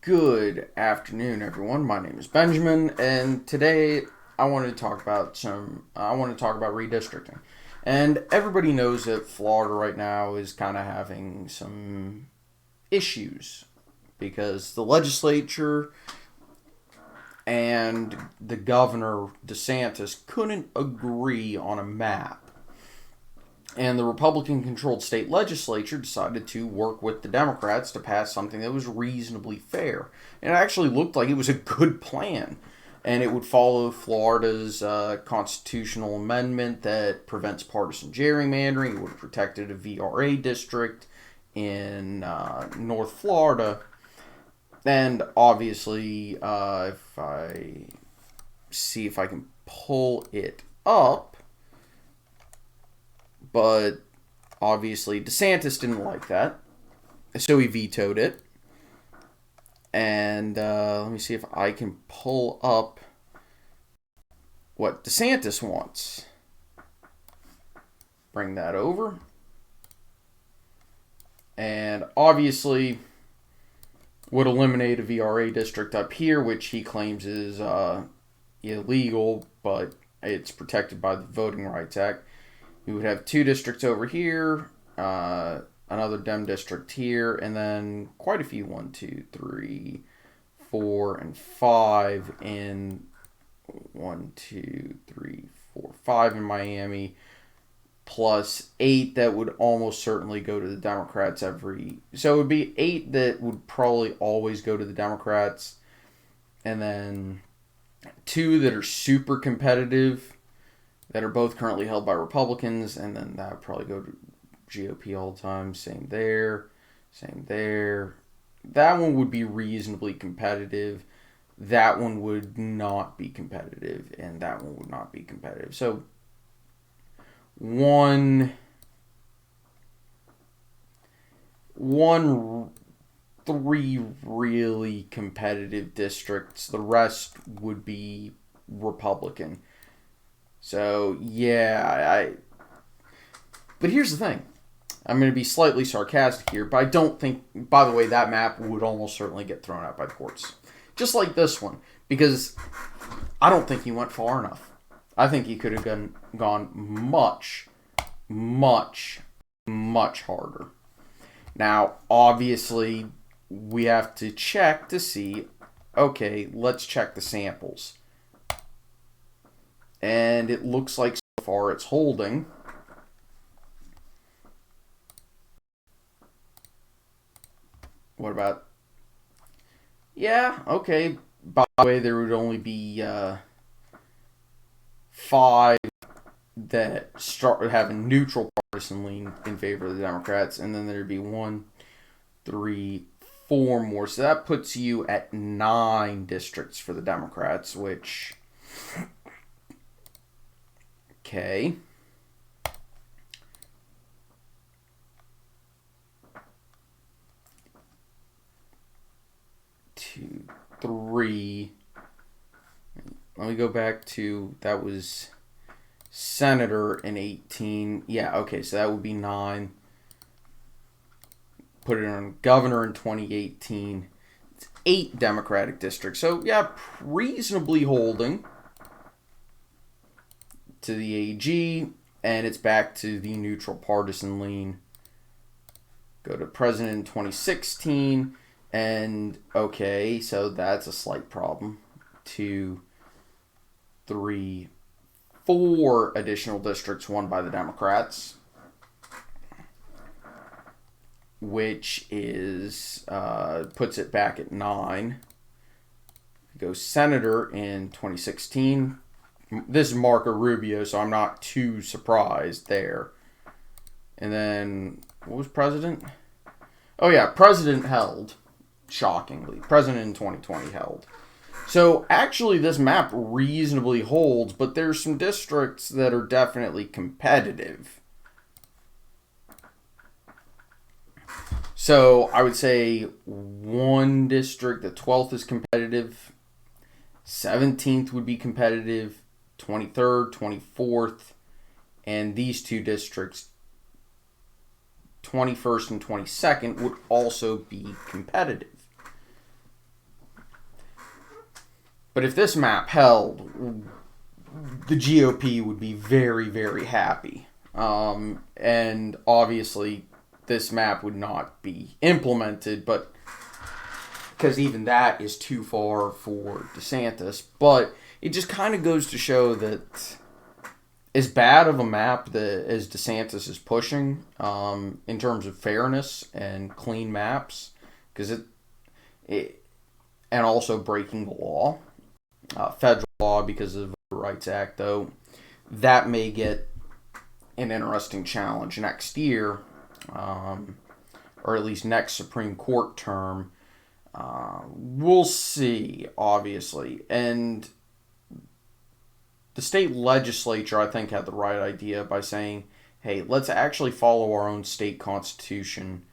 Good afternoon, everyone. My name is Benjamin, and today I want to talk about redistricting. And everybody knows that Florida right now is kind of having some issues because the legislature and the governor DeSantis couldn't agree on a map. And the Republican controlled state legislature decided to work with the Democrats to pass something that was reasonably fair. And it actually looked like it was a good plan. And it would follow Florida's constitutional amendment that prevents partisan gerrymandering. It would have protected a VRA district in North Florida. And obviously, if I see if I can pull it up, but obviously DeSantis didn't like that, so he vetoed it. And let me see if I can pull up what DeSantis wants. Bring that over. And obviously would eliminate a VRA district up here, which he claims is illegal, but it's protected by the Voting Rights Act. We would have two districts over here, another Dem district here, and then quite a few 1, 2, 3, 4, and 5 in 1, 2, 3, 4, 5 in Miami, plus 8 that would almost certainly go to the Democrats so it would be 8 that would probably always go to the Democrats, and then 2 that are super competitive that are both currently held by Republicans, and then that would probably go to GOP all the time. Same there. That one would be reasonably competitive. That one would not be competitive, and that one would not be competitive. So, 3 really competitive districts. The rest would be Republican. So, yeah, but here's the thing. I'm going to be slightly sarcastic here, but I don't think, by the way, that map would almost certainly get thrown out by the courts. Just like this one, because I don't think he went far enough. I think he could have gone much, much, much harder. Now, obviously, we have to check to see, okay, let's check the samples. And it looks like so far it's holding. What about... Yeah, okay. By the way, there would only be 5 that start having neutral partisan lean in favor of the Democrats. And then there'd be 1, 3, 4 more. So that puts you at 9 districts for the Democrats, which... Okay. 2, 3. Let me go back to, that was senator in 18. Yeah, okay, so that would be 9. Put it on governor in 2018. It's 8 Democratic districts. So, yeah, reasonably holding to the AG, and it's back to the neutral partisan lean. Go to president in 2016, and okay, so that's a slight problem. 2, 3, 4 additional districts won by the Democrats, which is puts it back at 9. Go senator in 2016. This is Marco Rubio, so I'm not too surprised there. And then, what was president? Oh yeah, president held. Shockingly. President in 2020 held. So, actually, this map reasonably holds, but there's some districts that are definitely competitive. So, I would say 1 district, the 12th is competitive. 17th would be competitive. 23rd, 24th, and these 2 districts, 21st and 22nd, would also be competitive. But if this map held, the GOP would be very, very happy. And obviously, this map would not be implemented, but because even that is too far for DeSantis. But it just kind of goes to show that as bad of a map as DeSantis is pushing in terms of fairness and clean maps, because it and also breaking the law, federal law because of the Voting Rights Act, though, that may get an interesting challenge next year, or at least next Supreme Court term. We'll see, obviously. And the state legislature, I think, had the right idea by saying, hey, let's actually follow our own state constitution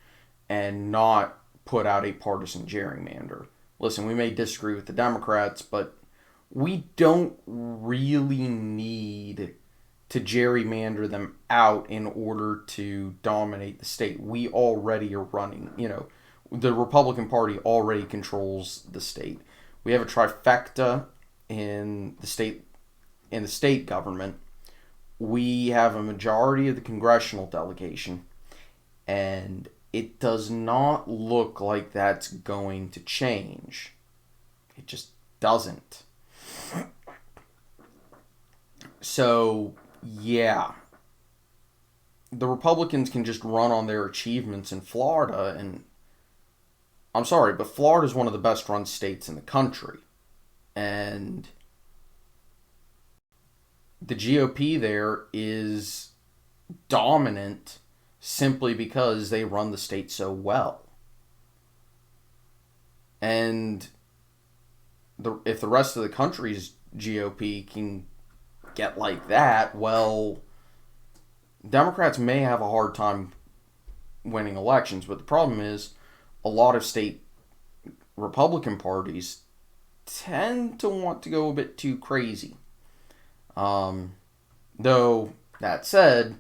and not put out a partisan gerrymander. Listen, we may disagree with the Democrats, but we don't really need to gerrymander them out in order to dominate the state. We already are running, the Republican Party already controls the state. We have a trifecta in the state government. We have a majority of the congressional delegation, and it does not look like that's going to change. It just doesn't. So, yeah. The Republicans can just run on their achievements in Florida, and I'm sorry, but Florida is one of the best run states in the country. And the GOP there is dominant simply because they run the state so well. And if the rest of the country's GOP can get like that, well, Democrats may have a hard time winning elections. But the problem is a lot of state Republican parties tend to want to go a bit too crazy. Though, that said,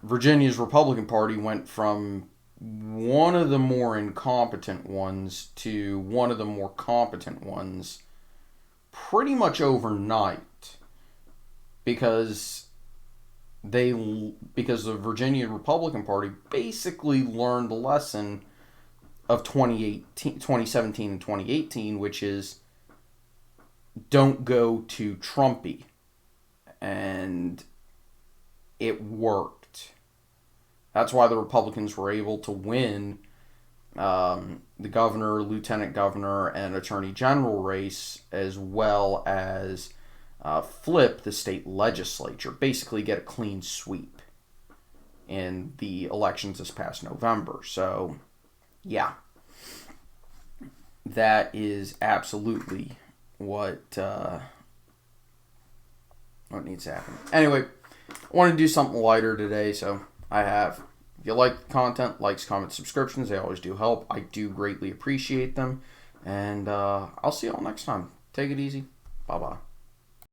Virginia's Republican Party went from one of the more incompetent ones to one of the more competent ones pretty much overnight, because the Virginia Republican Party basically learned the lesson of 2017 and 2018, which is don't go too Trumpy. And it worked. That's why the Republicans were able to win the governor, lieutenant governor, and attorney general race, as well as flip the state legislature, basically get a clean sweep in the elections this past November. So, yeah, that is absolutely what needs to happen. Anyway, I want to do something lighter today, so I have. If you like the content, likes, comments, subscriptions, they always do help. I do greatly appreciate them. And I'll see you all next time. Take it easy. Bye-bye.